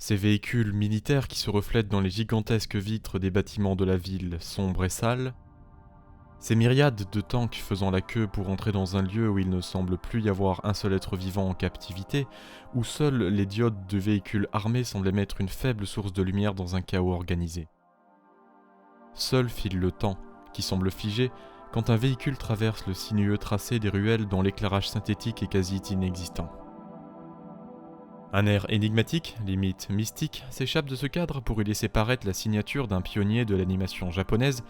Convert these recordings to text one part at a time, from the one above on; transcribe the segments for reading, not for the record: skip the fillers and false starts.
Ces véhicules militaires qui se reflètent dans les gigantesques vitres des bâtiments de la ville, sombres et sales, ces myriades de tanks faisant la queue pour entrer dans un lieu où il ne semble plus y avoir un seul être vivant en captivité, où seuls les diodes de véhicules armés semblent émettre une faible source de lumière dans un chaos organisé. Seul file le temps, qui semble figé, quand un véhicule traverse le sinueux tracé des ruelles dont l'éclairage synthétique est quasi inexistant. Un air énigmatique, limite mystique, s'échappe de ce cadre pour y laisser paraître la signature d'un pionnier de l'animation japonaise,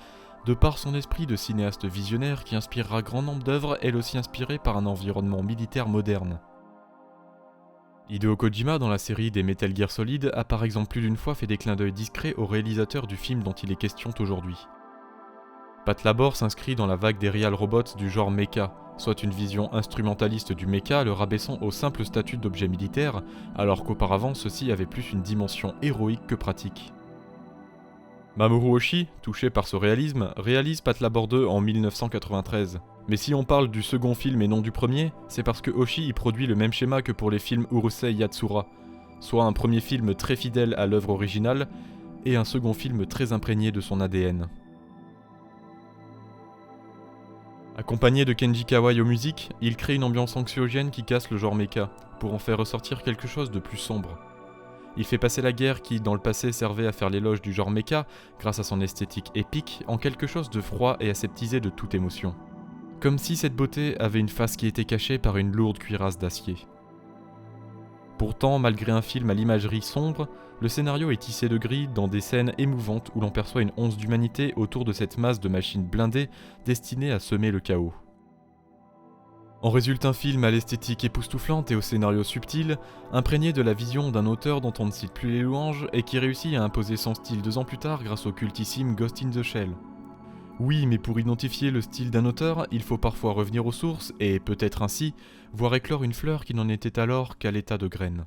de par son esprit de cinéaste visionnaire qui inspirera grand nombre d'œuvres, elle aussi inspirée par un environnement militaire moderne. Hideo Kojima, dans la série des Metal Gear Solid, a par exemple plus d'une fois fait des clins d'œil discrets au réalisateur du film dont il est question aujourd'hui. Pat Labor s'inscrit dans la vague des real robots du genre mecha, soit une vision instrumentaliste du mecha le rabaissant au simple statut d'objet militaire, alors qu'auparavant ceci avait plus une dimension héroïque que pratique. Mamoru Oshii, touché par ce réalisme, réalise Pat Labor 2 en 1993. Mais si on parle du second film et non du premier, c'est parce que Oshii y produit le même schéma que pour les films Urusei Yatsura, soit un premier film très fidèle à l'œuvre originale, et un second film très imprégné de son ADN. Accompagné de Kenji Kawai aux musiques, il crée une ambiance anxiogène qui casse le genre mecha, pour en faire ressortir quelque chose de plus sombre. Il fait passer la guerre qui, dans le passé, servait à faire l'éloge du genre mecha, grâce à son esthétique épique, en quelque chose de froid et aseptisé de toute émotion. Comme si cette beauté avait une face qui était cachée par une lourde cuirasse d'acier. Pourtant, malgré un film à l'imagerie sombre, le scénario est tissé de gris dans des scènes émouvantes où l'on perçoit une once d'humanité autour de cette masse de machines blindées destinées à semer le chaos. En résulte un film à l'esthétique époustouflante et au scénario subtil, imprégné de la vision d'un auteur dont on ne cite plus les louanges et qui réussit à imposer son style 2 ans plus tard grâce au cultissime Ghost in the Shell. Oui, mais pour identifier le style d'un auteur, il faut parfois revenir aux sources et, peut-être ainsi, voir éclore une fleur qui n'en était alors qu'à l'état de graine.